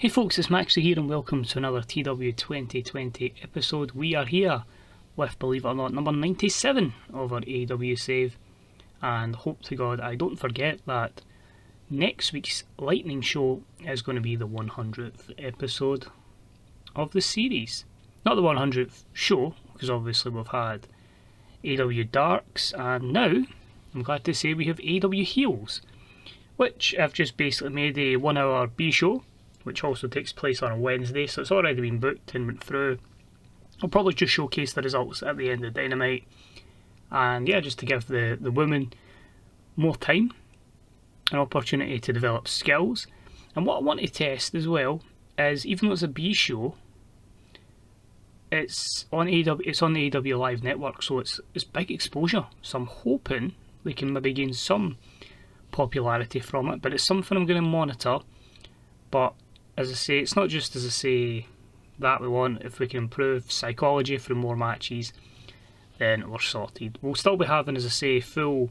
Hey folks, it's Maxie here and welcome to another TEW2020 episode. We are here with, believe it or not, number 97 of our AEW save, and hope to God I don't forget that next week's Lightning show is going to be the 100th episode of the series. Not the 100th show, because obviously we've had AEW Darks, and now I'm glad to say we have AEW Heels, which I've just basically made a 1 hour B show, which also takes place on a Wednesday, so it's already been booked and went through. I'll probably just showcase the results at the end of Dynamite, and yeah, just to give the women more time, an opportunity to develop skills. And what I want to test as well is, even though it's a B show, it's on AEW, it's on the AEW Live network, so it's big exposure, so I'm hoping we can maybe gain some popularity from it, but it's something I'm going to monitor. But as I say, it's not just, as I say, that we want. If we can improve psychology through more matches, then we're sorted. We'll still be having, as I say, full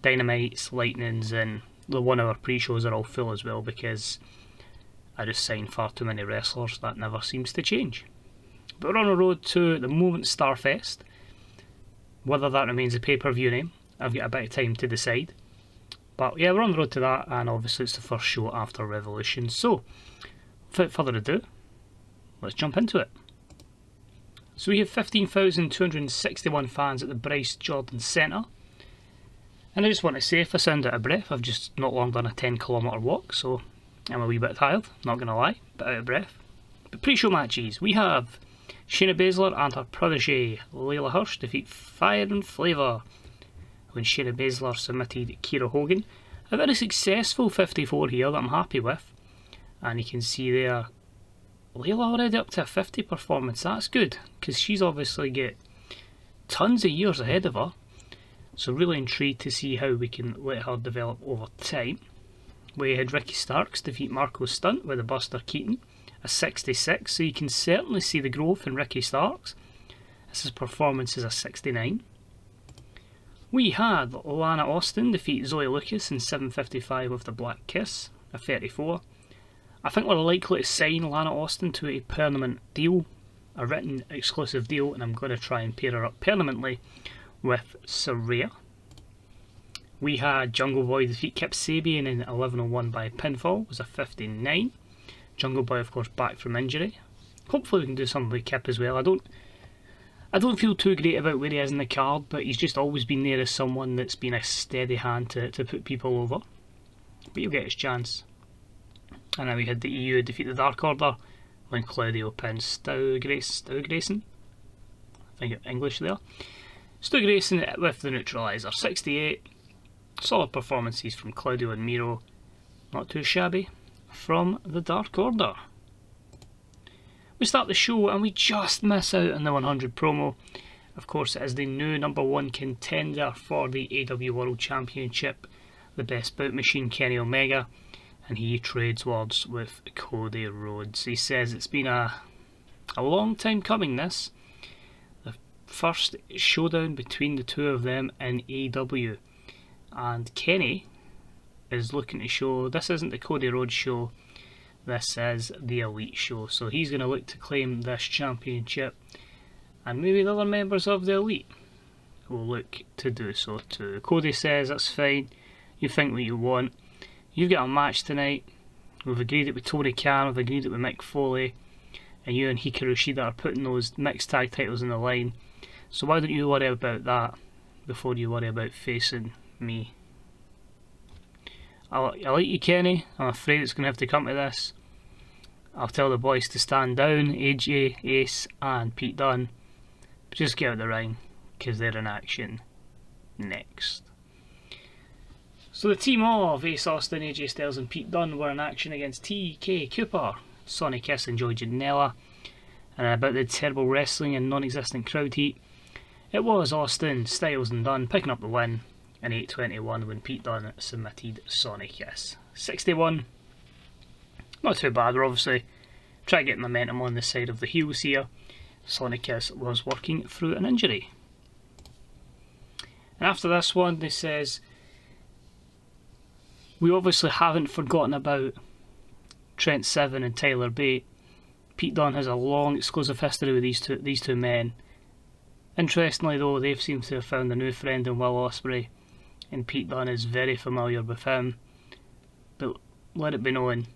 Dynamites, Lightnings, and the 1 hour pre-shows are all full as well, because I just sign far too many wrestlers. That never seems to change. But we're on the road to, at the moment, Starfest. Whether that remains a pay-per-view name, I've got a bit of time to decide. But yeah, we're on the road to that, and obviously it's the first show after Revolution. So, without further ado, let's jump into it. So we have 15,261 fans at the Bryce Jordan Centre. And I just want to say, if I sound out of breath, I've just not long done a 10km walk, so I'm a wee bit tired, not going to lie, but out of breath. But pre-show matches, we have Shayna Baszler and her protege, Layla Hirsch, defeat Fire and Flavour, when Shayna Baszler submitted Kiera Hogan. A very successful 54 here that I'm happy with. And you can see there, Layla already up to a 50 performance. That's good, because she's obviously got tons of years ahead of her. So really intrigued to see how we can let her develop over time. We had Ricky Starks defeat Marco Stunt with a Buster Keaton, a 66. So you can certainly see the growth in Ricky Starks, as his performance is a 69. We had Lana Austin defeat Zoe Lucas in 7:55 with the Black Kiss, a 34. I think we're likely to sign Lana Austin to a permanent deal, a written exclusive deal, and I'm going to try and pair her up permanently with Saraya. We had Jungle Boy defeat Kip Sabian in 11:01 by pinfall, was a 59. Jungle Boy, of course, back from injury. Hopefully we can do something with Kip as well. I don't feel too great about where he is in the card, but he's just always been there as someone that's been a steady hand to put people over. But he'll get his chance. And then we had the EU defeat the Dark Order when Claudio pinned Stu Grayson. I think English there. Stu Grayson with the neutralizer, 68. Solid performances from Claudio and Miro. Not too shabby from the Dark Order. We start the show and we just miss out on the 100 promo. Of course, it is the new #1 contender for the AEW World Championship, the Best Bout Machine, Kenny Omega, and he trades words with Cody Rhodes. He says it's been a long time coming, this. The first showdown between the two of them in AEW. And Kenny is looking to show this isn't the Cody Rhodes show, this is the Elite show. So he's going to look to claim this championship, and maybe the other members of the Elite will look to do so too. Cody says that's fine, you think what you want. You've got a match tonight, we've agreed it with Tony Khan, we've agreed it with Mick Foley, and you and Hikaru Shida are putting those mixed tag titles in the line. So why don't you worry about that before you worry about facing me. I like you, Kenny. I'm afraid it's going to have to come to this. I'll tell the boys to stand down, AJ, Ace and Pete Dunne. But just get out of the ring, because they're in action next. So the team of Ace Austin, AJ Styles and Pete Dunne were in action against TK Cooper, Sonny Kiss and Joey Janela. And about the terrible wrestling and non-existent crowd heat, it was Austin, Styles and Dunne picking up the win in 8:21 when Pete Dunne submitted Sonny Kiss. 61. Not too bad. We're obviously trying to get momentum on the side of the heels here. Sonny Kiss was working through an injury. And after this one, they says, we obviously haven't forgotten about Trent Seven and Tyler Bate. Pete Dunne has a long exclusive history with these two men. Interestingly though, they've seemed to have found a new friend in Will Ospreay, and Pete Dunne is very familiar with him. But let it be known,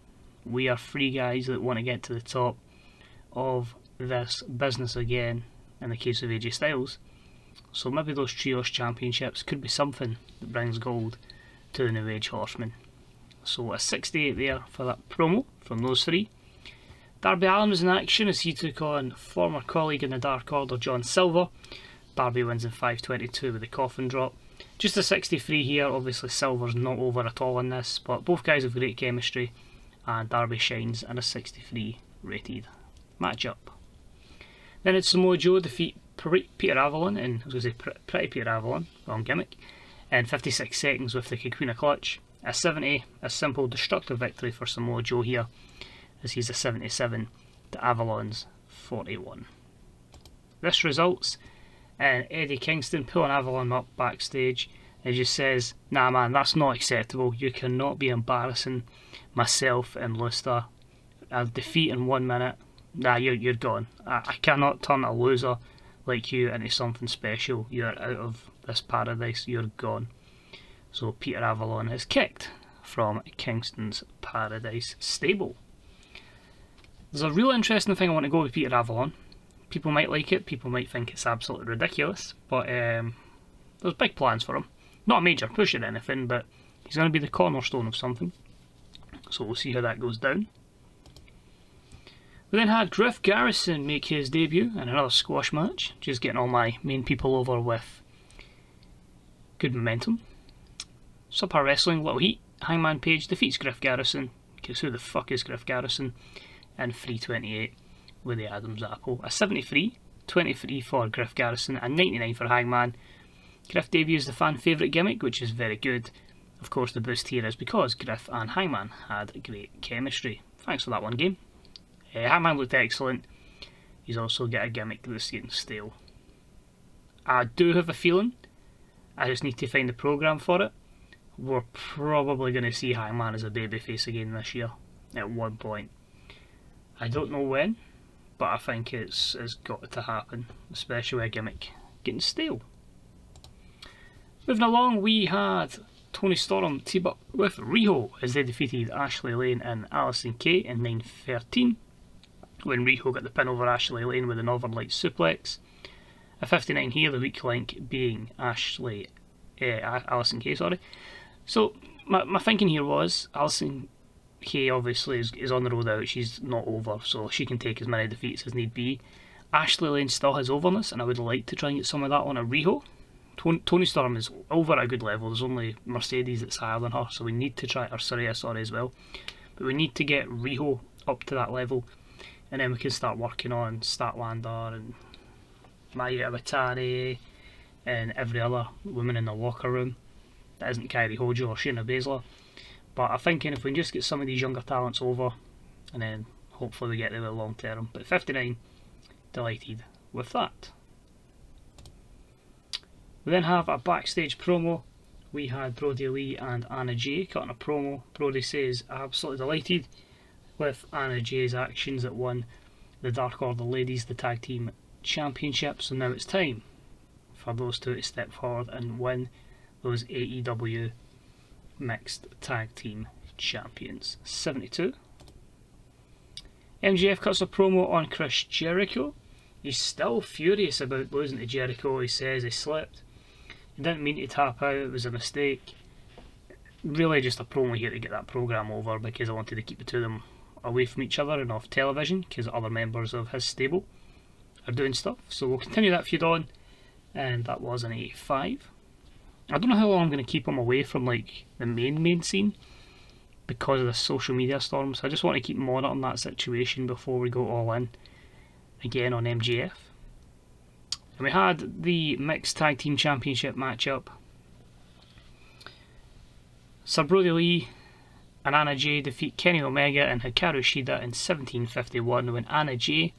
we are three guys that want to get to the top of this business again, in the case of AJ Styles. So maybe those Trios Championships could be something that brings gold to the New Age Horsemen. So a 68 there for that promo from those three. Darby Allin was in action as he took on former colleague in the Dark Order, John Silver. Darby wins in 5:22 with a coffin drop. Just a 63 here. Obviously Silver's not over at all in this, but both guys have great chemistry, and Darby shines in a 63 rated matchup. Then it's Samoa Joe defeat Peter Avalon, and I was going to say Pretty Peter Avalon, wrong gimmick, in 56 seconds with the Kikuna Clutch. A 70, a simple destructive victory for Samoa Joe here, as he's a 77 to Avalon's 41. This results in Eddie Kingston pulling Avalon up backstage and just says, "Nah man, that's not acceptable. You cannot be embarrassing myself and Luster. A defeat in 1 minute. Nah, you're gone. I cannot turn a loser like you into something special. You're out of this paradise. You're gone." So Peter Avalon is kicked from Kingston's Paradise stable. There's a real interesting thing I want to go with Peter Avalon. People might like it, people might think it's absolutely ridiculous, but there's big plans for him. Not a major push or anything, but he's going to be the cornerstone of something. So we'll see how that goes down. We then had Griff Garrison make his debut in another squash match, just getting all my main people over with good momentum. Super Wrestling, Little Heat, Hangman Page defeats Griff Garrison, because who the fuck is Griff Garrison, in 3:28 with the Adam's Apple. A 73, 23 for Griff Garrison, and 99 for Hangman. Griff debuts the fan favourite gimmick, which is very good. Of course the boost here is because Griff and Hangman had great chemistry. Thanks for that one, game. Hangman looked excellent. He's also got a gimmick that's getting stale. I do have a feeling, I just need to find the programme for it, we're probably going to see Hangman as a babyface again this year, at one point. I don't know when, but I think it's got to happen, especially a gimmick getting stale. Moving along, we had Toni Storm team up with Riho as they defeated Ashley Lane and Allysin Kay in 9:13, when Riho got the pin over Ashley Lane with a Northern Lights suplex. A 59 here, the weak link being Allysin Kay, sorry. So my thinking here was Allysin Kay obviously is on the road out, she's not over, so she can take as many defeats as need be. Ashley Lane still has overness, and I would like to try and get some of that on a Riho. Toni Storm is over at a good level, there's only Mercedes that's higher than her, so we need to try, or Saraya, as well. But we need to get Riho up to that level, and then we can start working on Statlander and Maya Iwatani and every other woman in the locker room that isn't Kairi Hojo or Shayna Baszler. But I'm thinking if we can just get some of these younger talents over, and then hopefully we get there long term. But 59, delighted with that. We then have a backstage promo. We had Brodie Lee and Anna Jay cutting a promo. Brodie says absolutely delighted with Anna Jay's actions that won the Dark Order Ladies the Tag Team Championship. So now it's time for those two to step forward and win those AEW Mixed Tag Team Champions. 72. MJF cuts a promo on Chris Jericho. He's still furious about losing to Jericho. He says he slipped. He didn't mean to tap out, it was a mistake. Really just a promo here to get that program over, because I wanted to keep the two of them away from each other and off television, because other members of his stable are doing stuff. So we'll continue that feud on, and that was an 85. I don't know how long I'm going to keep him away from like the main scene because of the social media storm, so I just want to keep monitoring that situation before we go all in again on MJF. And we had the Mixed Tag Team Championship matchup. Sir Brodie Lee and Anna Jay defeat Kenny Omega and Hikaru Shida in 17:51 when Anna Jay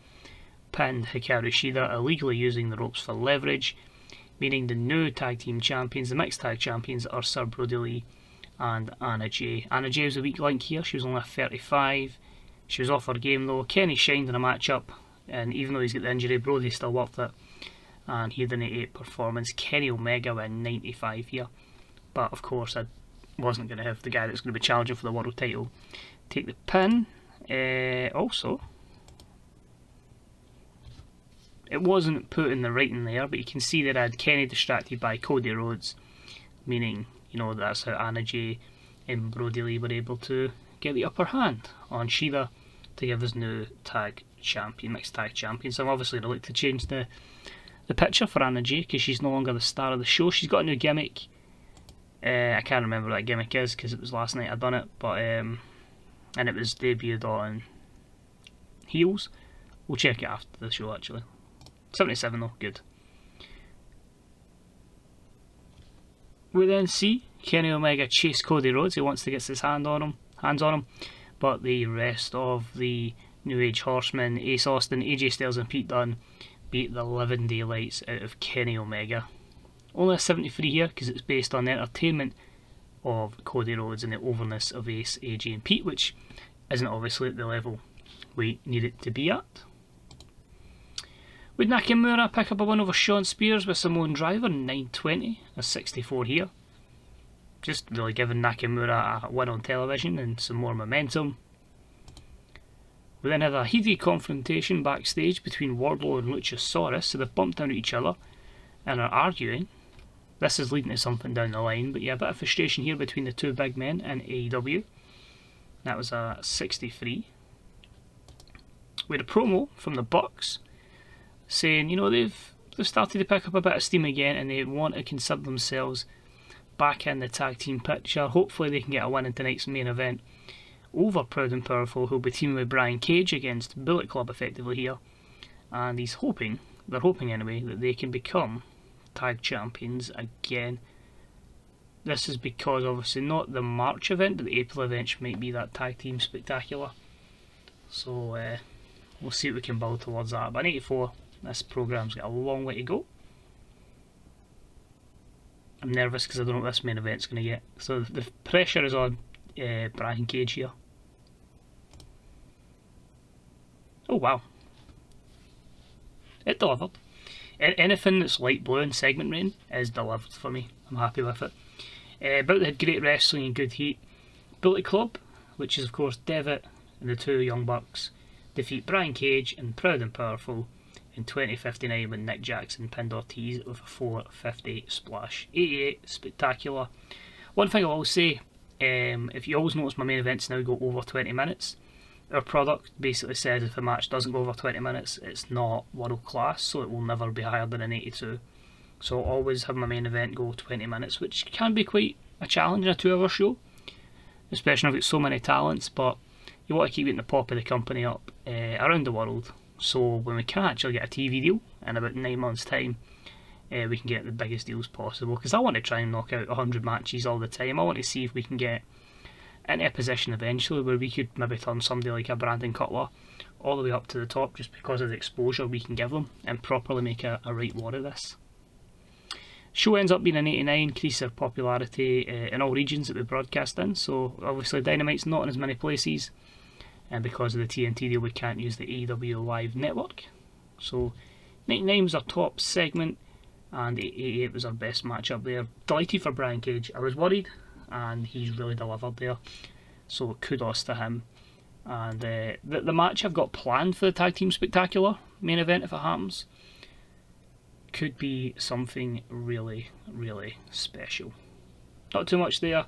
pinned Hikaru Shida, illegally using the ropes for leverage, meaning the new tag team champions, the mixed tag champions, are Sir Brodie Lee and Anna Jay. Anna Jay was a weak link here, she was only a 35. She was off her game though. Kenny shined in a matchup, and even though he's got the injury, Brodie's still worth it. And he had an 88 performance. Kenny Omega win 95 here. But of course, I wasn't going to have the guy that's going to be challenging for the world title take the pin. Also, it wasn't put in the writing there, but you can see that I had Kenny distracted by Cody Rhodes, meaning, you know, that's how Anna Jay and Brodie Lee were able to get the upper hand on Shida to give us new tag champion, mixed tag champion. So I'm obviously going to look to change the picture for Anna Jay because she's no longer the star of the show. She's got a new gimmick. I can't remember what that gimmick is because it was last night I done it, but and it was debuted on Heels. We'll check it after the show actually. 77 though, good. We then see Kenny Omega chase Cody Rhodes. He wants to get his hands on him, but the rest of the New Age Horsemen, Ace Austin, AJ Styles and Pete Dunne, beat the living daylights out of Kenny Omega. Only a 73 here because it's based on the entertainment of Cody Rhodes and the overness of Ace, AJ and Pete, which isn't obviously at the level we need it to be at. Would Nakamura pick up a win over Shawn Spears with Samoan Driver, 920, a 64 here. Just really giving Nakamura a win on television and some more momentum. We then have a heated confrontation backstage between Wardlow and Luchasaurus, so they've bumped into each other and are arguing. This is leading to something down the line, but yeah, a bit of frustration here between the two big men in AEW. That was a 63. We had a promo from the Bucks saying, you know, they've started to pick up a bit of steam again and they want to consider themselves back in the tag team picture. Hopefully they can get a win in tonight's main event over Proud and Powerful, who'll be teaming with Brian Cage against Bullet Club effectively here. And they're hoping anyway, that they can become tag champions again. This is because obviously not the March event, but the April event might be that tag team spectacular. So we'll see what we can build towards that. But 84, this program's got a long way to go. I'm nervous because I don't know what this main event's going to get. So the pressure is on Brian Cage here. Oh wow. It delivered. Anything that's light blue in segment rain is delivered for me. I'm happy with it. But they had great wrestling and good heat. Bullet Club, which is of course Devitt and the two Young Bucks, defeat Brian Cage and Proud and Powerful in 2059 when Nick Jackson pinned Ortiz with a 450 splash. 88, spectacular. One thing I will say, if you always notice my main events now go over 20 minutes, our product basically says if a match doesn't go over 20 minutes, it's not world class, so it will never be higher than an 82. So I'll always have my main event go 20 minutes, which can be quite a challenge in a 2-hour show, especially when I've got so many talents, but you want to keep getting the pop of the company up around the world, so when we can actually get a TV deal in about 9 months time, we can get the biggest deals possible, because I want to try and knock out 100 matches all the time. I want to see if we can get in a position eventually where we could maybe turn somebody like a Brandon Cutler all the way up to the top just because of the exposure we can give them and properly make a right war of this. Show ends up being an 89, increase their popularity in all regions that we broadcast in, so obviously Dynamite's not in as many places, and because of the TNT deal we can't use the AEW Live network. So 99 was our top segment and 88 was our best match up there. Delighted for Brian Cage. I was worried and he's really delivered there, so kudos to him. And the match I've got planned for the Tag Team Spectacular main event, if it happens, could be something really, really special. Not too much there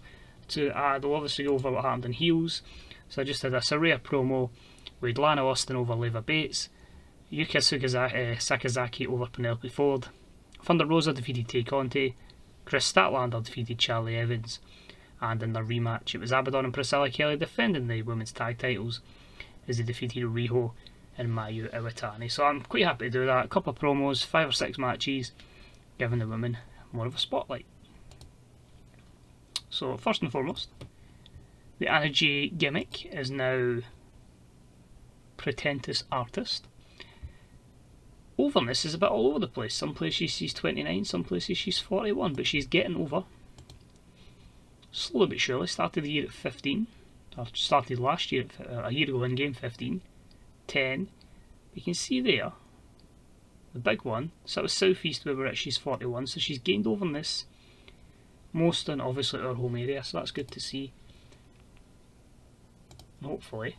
to add. We'll obviously go over what happened in Heels. So I just had a Saraya promo with Lana Austin over Leva Bates, Yuka Sakazaki over Penelope Ford, Thunder Rosa defeated Tay Conti, Chris Statlander defeated Charlie Evans, and in their rematch it was Abaddon and Priscilla Kelly defending the women's tag titles as they defeated Riho and Mayu Iwatani. So I'm quite happy to do that. A couple of promos, 5 or 6 matches, giving the women more of a spotlight. So first and foremost, the Anna Jay gimmick is now Pretentious Artist. Overness is a bit all over the place. Some places she's 29, some places she's 41, but she's getting over. Slowly but surely, started the year at 15. I started last year, a year ago in game 15, 10. You can see there, the big one. So that was southeast where we're at. She's 41, so she's gained over in this. Most in obviously our home area, so that's good to see. Hopefully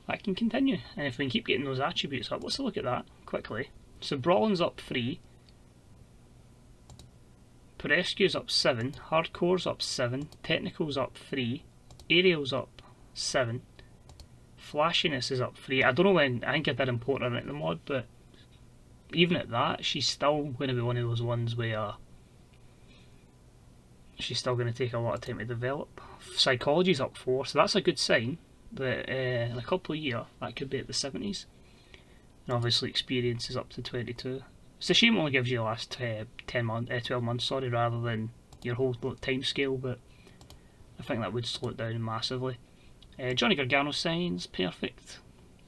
that can continue, and if we can keep getting those attributes up. Let's look at that quickly. So Brawling's up 3, Rescue's up 7, Hardcore's up 7, Technical's up 3, Aerial's up 7, Flashiness is up 3. I don't know when, I think I did import her into the mod, but even at that, she's still going to be one of those ones where she's still going to take a lot of time to develop. Psychology's up 4, so that's a good sign that in a couple of years that could be at the 70s. And obviously experience is up to 22. It's a shame it only gives you the last 12 months, sorry, rather than your whole time scale, but I think that would slow it down massively. Johnny Gargano signs, perfect.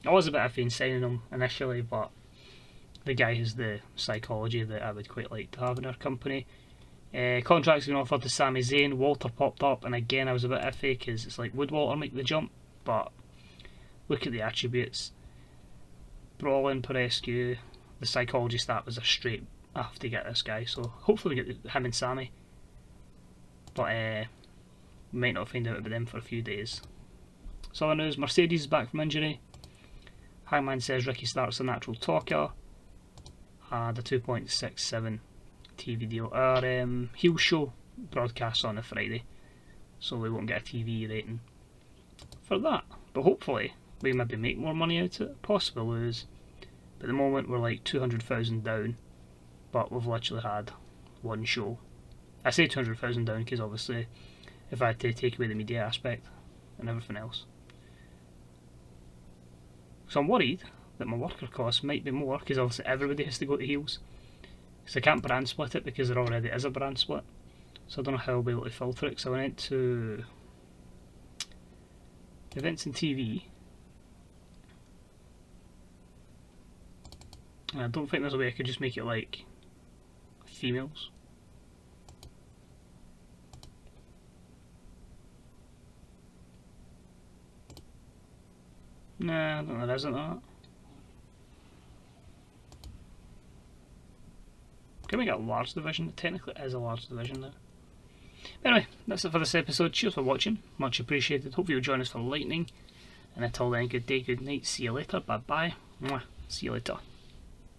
I was a bit iffy in signing him initially, but the guy has the psychology that I would quite like to have in our company. Contracts been offered to Sami Zayn. Walter popped up, and again I was a bit iffy because it's like, would Walter make the jump? But look at the attributes. Brawling, Rescue, the psychology stat was a straight, I have to get this guy, so hopefully we get him and Sami. But we might not find out about them for a few days. So other news, Mercedes is back from injury. Hangman says Ricky Stark's a natural talker. The 2.67 TV deal. Our heel show broadcasts on a Friday, so we won't get a TV rating for that. But hopefully we maybe make more money out of it. Possibly lose. But at the moment we're like 200,000 down, but we've literally had one show. I say 200,000 down because obviously if I had to take away the media aspect and everything else. So I'm worried that my worker costs might be more because obviously everybody has to go to heels. Because I can't brand split it because there already is a brand split. So I don't know how I'll be able to filter it. So I went to events and TV. And I don't think there's a way I could just make it like females. Nah, I don't know, there isn't that. Can we get a large division? It technically is a large division now. Anyway, that's it for this episode. Cheers for watching. Much appreciated. Hope you'll join us for Lightning. And until then, good day, good night. See you later. Bye bye. Mwah. See you later.